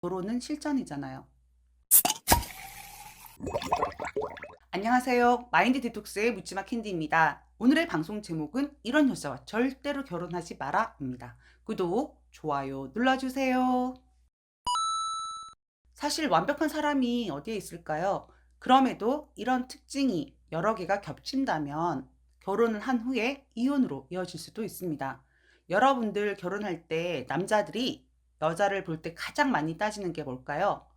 결혼은 실전이잖아요. 안녕하세요. 마인드 디톡스의 묻지마 캔디입니다. 오늘의 방송 제목은 이런 여자와 절대로 결혼하지 마라입니다. 구독, 좋아요 눌러주세요. 사실 완벽한 사람이 어디에 있을까요? 그럼에도 이런 특징이 여러 개가 겹친다면 결혼을 한 후에 이혼으로 이어질 수도 있습니다. 여러분들 결혼할 때 남자들이 여자를 볼 때 가장 많이 따지는 게 뭘까요?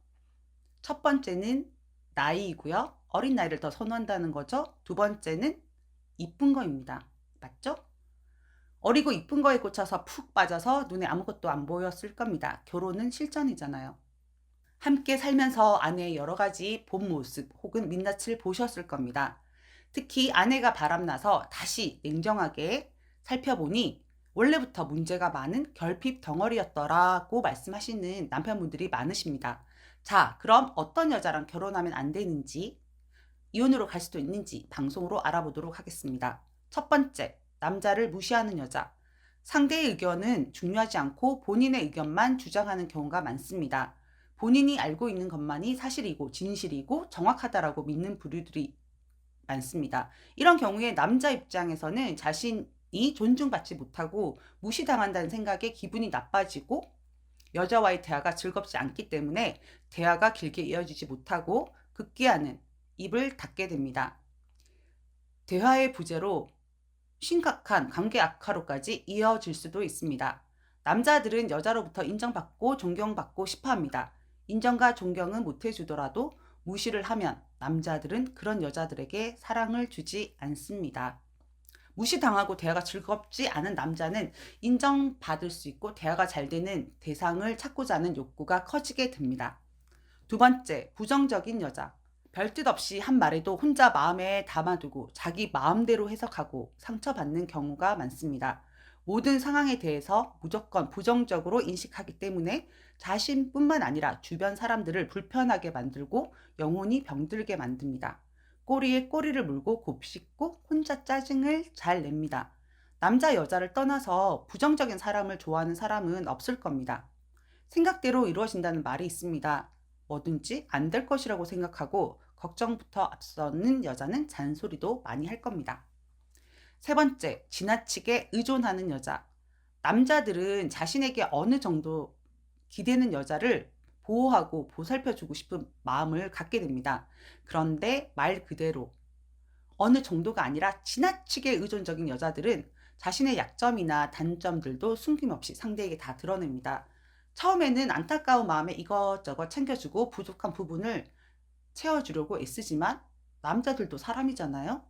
첫 번째는 나이이고요. 어린 나이를 더 선호한다는 거죠. 두 번째는 이쁜 거입니다. 맞죠? 어리고 이쁜 거에 꽂혀서 푹 빠져서 눈에 아무것도 안 보였을 겁니다. 결혼은 실전이잖아요. 함께 살면서 아내의 여러 가지 본 모습 혹은 민낯을 보셨을 겁니다. 특히 아내가 바람나서 다시 냉정하게 살펴보니 원래부터 문제가 많은 결핍 덩어리였더라고 말씀하시는 남편분들이 많으십니다. 자, 그럼 어떤 여자랑 결혼하면 안 되는지, 이혼으로 갈 수도 있는지 방송으로 알아보도록 하겠습니다. 첫 번째, 남자를 무시하는 여자. 상대의 의견은 중요하지 않고 본인의 의견만 주장하는 경우가 많습니다. 본인이 알고 있는 것만이 사실이고 진실이고 정확하다라고 믿는 부류들이 많습니다. 이런 경우에 남자 입장에서는 자신이 존중받지 못하고 무시당한다는 생각에 기분이 나빠지고 여자와의 대화가 즐겁지 않기 때문에 대화가 길게 이어지지 못하고 급기야는 입을 닫게 됩니다. 대화의 부재로 심각한 관계 악화로까지 이어질 수도 있습니다. 남자들은 여자로부터 인정받고 존경받고 싶어 합니다. 인정과 존경은 못해주더라도 무시를 하면 남자들은 그런 여자들에게 사랑을 주지 않습니다. 무시당하고 대화가 즐겁지 않은 남자는 인정받을 수 있고 대화가 잘 되는 대상을 찾고자 하는 욕구가 커지게 됩니다. 두 번째, 부정적인 여자. 별뜻 없이 한 말에도 혼자 마음에 담아두고 자기 마음대로 해석하고 상처받는 경우가 많습니다. 모든 상황에 대해서 무조건 부정적으로 인식하기 때문에 자신뿐만 아니라 주변 사람들을 불편하게 만들고 영혼이 병들게 만듭니다. 꼬리에 꼬리를 물고 곱씹고 혼자 짜증을 잘 냅니다. 남자 여자를 떠나서 부정적인 사람을 좋아하는 사람은 없을 겁니다. 생각대로 이루어진다는 말이 있습니다. 뭐든지 안 될 것이라고 생각하고 걱정부터 앞서는 여자는 잔소리도 많이 할 겁니다. 세 번째, 지나치게 의존하는 여자. 남자들은 자신에게 어느 정도 기대는 여자를 보호하고 보살펴주고 싶은 마음을 갖게 됩니다. 그런데 말 그대로 어느 정도가 아니라 지나치게 의존적인 여자들은 자신의 약점이나 단점들도 숨김없이 상대에게 다 드러냅니다. 처음에는 안타까운 마음에 이것저것 챙겨주고 부족한 부분을 채워주려고 애쓰지만 남자들도 사람이잖아요.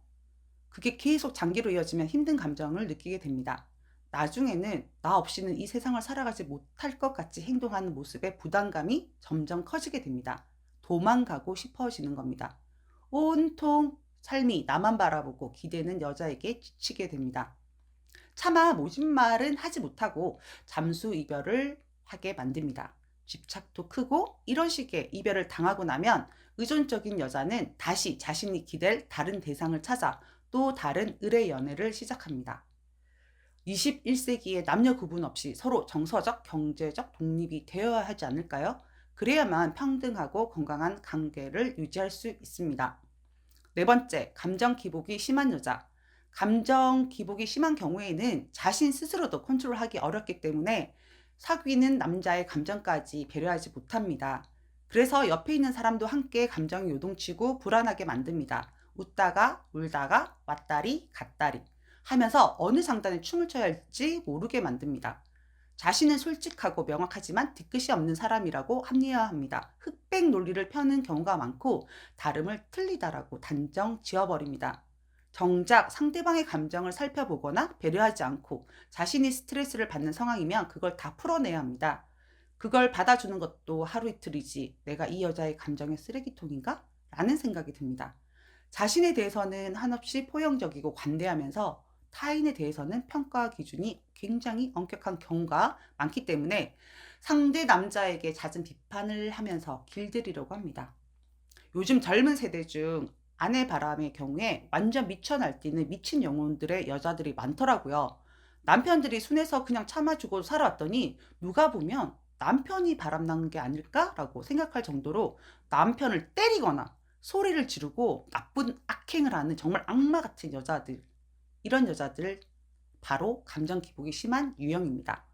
그게 계속 장기로 이어지면 힘든 감정을 느끼게 됩니다. 나중에는 나 없이는 이 세상을 살아가지 못할 것 같이 행동하는 모습에 부담감이 점점 커지게 됩니다. 도망가고 싶어지는 겁니다. 온통 삶이 나만 바라보고 기대는 여자에게 지치게 됩니다. 차마 모진 말은 하지 못하고 잠수 이별을 하게 만듭니다. 집착도 크고 이런 식의 이별을 당하고 나면 의존적인 여자는 다시 자신이 기댈 다른 대상을 찾아 또 다른 의뢰 연애를 시작합니다. 21세기에 남녀 구분 없이 서로 정서적, 경제적 독립이 되어야 하지 않을까요? 그래야만 평등하고 건강한 관계를 유지할 수 있습니다. 네 번째, 감정 기복이 심한 여자. 감정 기복이 심한 경우에는 자신 스스로도 컨트롤하기 어렵기 때문에 사귀는 남자의 감정까지 배려하지 못합니다. 그래서 옆에 있는 사람도 함께 감정이 요동치고 불안하게 만듭니다. 웃다가 울다가 왔다리 갔다리 하면서 어느 장단에 춤을 춰야 할지 모르게 만듭니다. 자신은 솔직하고 명확하지만 뒤끝이 없는 사람이라고 합리화합니다. 흑백 논리를 펴는 경우가 많고 다름을 틀리다라고 단정 지어버립니다. 정작 상대방의 감정을 살펴보거나 배려하지 않고 자신이 스트레스를 받는 상황이면 그걸 다 풀어내야 합니다. 그걸 받아주는 것도 하루 이틀이지 내가 이 여자의 감정의 쓰레기통인가? 라는 생각이 듭니다. 자신에 대해서는 한없이 포용적이고 관대하면서 타인에 대해서는 평가 기준이 굉장히 엄격한 경우가 많기 때문에 상대 남자에게 잦은 비판을 하면서 길들이려고 합니다. 요즘 젊은 세대 중 아내 바람의 경우에 완전 미쳐 날뛰는 미친 영혼들의 여자들이 많더라고요. 남편들이 순해서 그냥 참아주고 살아왔더니 누가 보면 남편이 바람난 게 아닐까라고 생각할 정도로 남편을 때리거나 소리를 지르고 나쁜 악행을 하는 정말 악마 같은 여자들, 이런 여자들 바로 감정 기복이 심한 유형입니다.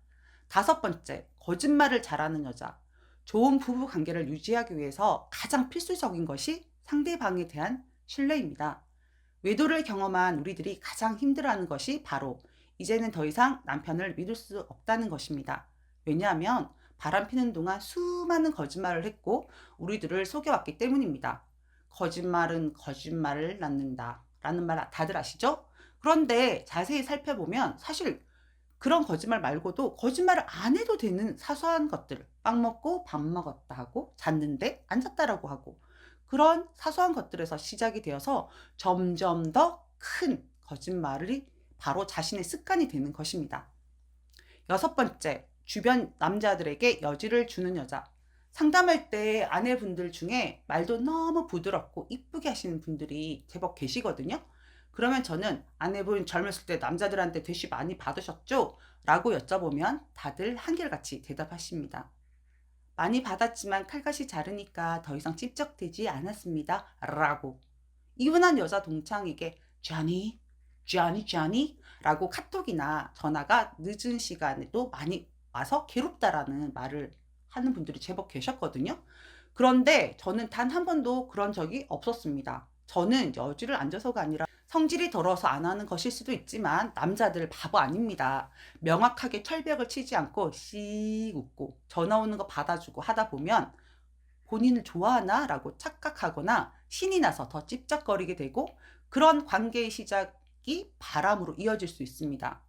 다섯 번째, 거짓말을 잘하는 여자. 좋은 부부 관계를 유지하기 위해서 가장 필수적인 것이 상대방에 대한 신뢰입니다. 외도를 경험한 우리들이 가장 힘들어하는 것이 바로 이제는 더 이상 남편을 믿을 수 없다는 것입니다. 왜냐하면 바람 피는 동안 수많은 거짓말을 했고 우리들을 속여왔기 때문입니다. 거짓말은 거짓말을 낳는다 라는 말 다들 아시죠? 그런데 자세히 살펴보면 사실 그런 거짓말 말고도 거짓말을 안 해도 되는 사소한 것들, 빵 먹고 밥 먹었다 하고 잤는데 안 잤다라고 하고, 그런 사소한 것들에서 시작이 되어서 점점 더 큰 거짓말이 바로 자신의 습관이 되는 것입니다. 여섯 번째, 주변 남자들에게 여지를 주는 여자. 상담할 때 아내분들 중에 말도 너무 부드럽고 이쁘게 하시는 분들이 제법 계시거든요. 그러면 저는 아내분 젊었을 때 남자들한테 대시 많이 받으셨죠? 라고 여쭤보면 다들 한결같이 대답하십니다. 많이 받았지만 칼같이 자르니까 더 이상 찝적되지 않았습니다. 라고. 이분한 여자 동창에게 쟈니? 쟈니 쟈니? 라고 카톡이나 전화가 늦은 시간에도 많이 와서 괴롭다라는 말을 하는 분들이 제법 계셨거든요. 그런데 저는 단 한 번도 그런 적이 없었습니다. 저는 여지를 안 줘서가 아니라 성질이 더러워서 안 하는 것일 수도 있지만 남자들 바보 아닙니다. 명확하게 철벽을 치지 않고 씩 웃고 전화 오는 거 받아주고 하다 보면 본인을 좋아하나? 라고 착각하거나 신이 나서 더 찝쩍거리게 되고 그런 관계의 시작이 바람으로 이어질 수 있습니다.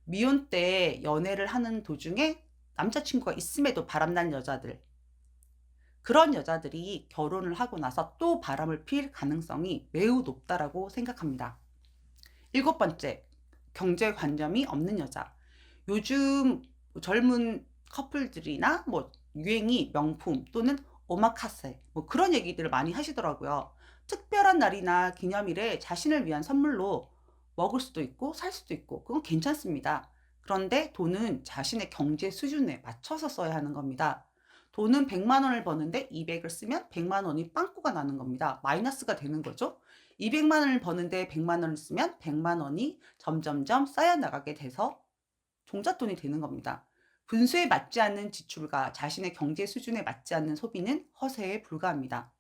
미혼 때 연애를 하는 도중에 남자친구가 있음에도 바람난 여자들, 그런 여자들이 결혼을 하고 나서 또 바람을 필 가능성이 매우 높다라고 생각합니다. 일곱 번째, 경제관념이 없는 여자. 요즘 젊은 커플들이나 뭐 유행이 명품 또는 오마카세 뭐 그런 얘기들을 많이 하시더라고요. 특별한 날이나 기념일에 자신을 위한 선물로 먹을 수도 있고 살 수도 있고 그건 괜찮습니다. 그런데 돈은 자신의 경제 수준에 맞춰서 써야 하는 겁니다. 돈은 100만 원을 버는데 200을 쓰면 100만 원이 빵꾸가 나는 겁니다. 마이너스가 되는 거죠. 200만 원을 버는데 100만 원을 쓰면 100만 원이 점점점 쌓여 나가게 돼서 종잣돈이 되는 겁니다. 분수에 맞지 않는 지출과 자신의 경제 수준에 맞지 않는 소비는 허세에 불과합니다.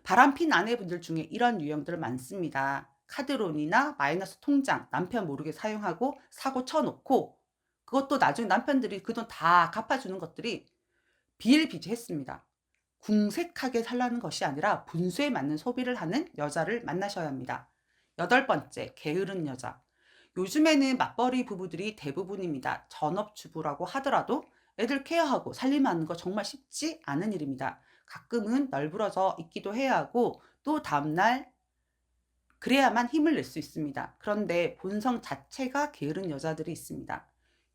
바람핀 아내분들 중에 이런 유형들 많습니다. 카드론이나 마이너스 통장 남편 모르게 사용하고 사고 쳐놓고 그것도 나중에 남편들이 그 돈 다 갚아주는 것들이 비일비재했습니다. 궁색하게 살라는 것이 아니라 분수에 맞는 소비를 하는 여자를 만나셔야 합니다. 여덟 번째, 게으른 여자. 요즘에는 맞벌이 부부들이 대부분입니다. 전업주부라고 하더라도 애들 케어하고 살림하는 거 정말 쉽지 않은 일입니다. 가끔은 널브러져 있기도 해야 하고 또 다음날 그래야만 힘을 낼 수 있습니다. 그런데 본성 자체가 게으른 여자들이 있습니다.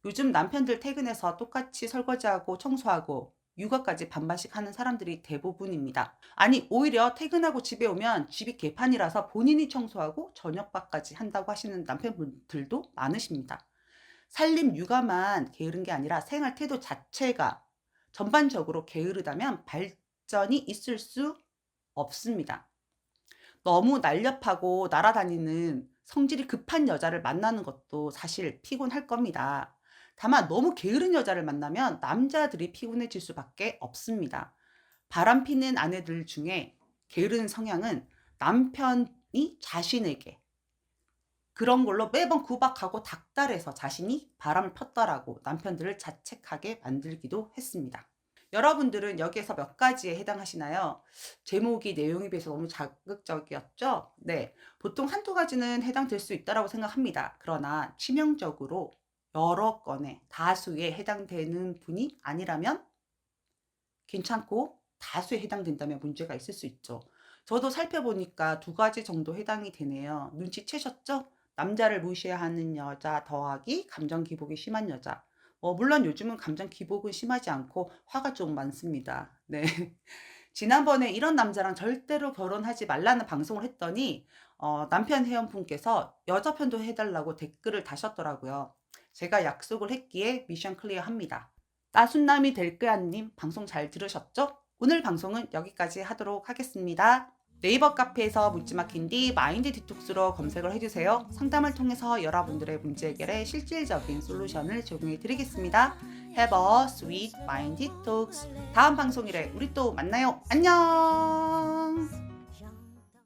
요즘 남편들 퇴근해서 똑같이 설거지하고 청소하고 육아까지 반반씩 하는 사람들이 대부분입니다. 아니, 오히려 퇴근하고 집에 오면 집이 개판이라서 본인이 청소하고 저녁밥까지 한다고 하시는 남편분들도 많으십니다. 살림 육아만 게으른 게 아니라 생활 태도 자체가 전반적으로 게으르다면 발전이 있을 수 없습니다. 너무 날렵하고 날아다니는 성질이 급한 여자를 만나는 것도 사실 피곤할 겁니다. 다만 너무 게으른 여자를 만나면 남자들이 피곤해질 수밖에 없습니다. 바람피는 아내들 중에 게으른 성향은 남편이 자신에게 그런 걸로 매번 구박하고 닥달해서 자신이 바람을 폈다라고 남편들을 자책하게 만들기도 했습니다. 여러분들은 여기에서 몇 가지에 해당하시나요? 제목이 내용에 비해서 너무 자극적이었죠? 네. 보통 한두 가지는 해당될 수 있다고 생각합니다. 그러나 치명적으로 여러 건의 다수에 해당되는 분이 아니라면 괜찮고 다수에 해당된다면 문제가 있을 수 있죠. 저도 살펴보니까 두 가지 정도 해당이 되네요. 눈치채셨죠? 남자를 무시하는 여자 더하기 감정 기복이 심한 여자. 물론 요즘은 감정 기복은 심하지 않고 화가 좀 많습니다. 네. 지난번에 이런 남자랑 절대로 결혼하지 말라는 방송을 했더니 남편 회원분께서 여자 편도 해달라고 댓글을 다셨더라고요. 제가 약속을 했기에 미션 클리어 합니다. 나순남이 될 거야님 방송 잘 들으셨죠? 오늘 방송은 여기까지 하도록 하겠습니다. 네이버 카페에서 묻지마 캔디 마인드 디톡스로 검색을 해주세요. 상담을 통해서 여러분들의 문제 해결에 실질적인 솔루션을 제공해 드리겠습니다. Have a sweet mind detox. 다음 방송일에 우리 또 만나요. 안녕.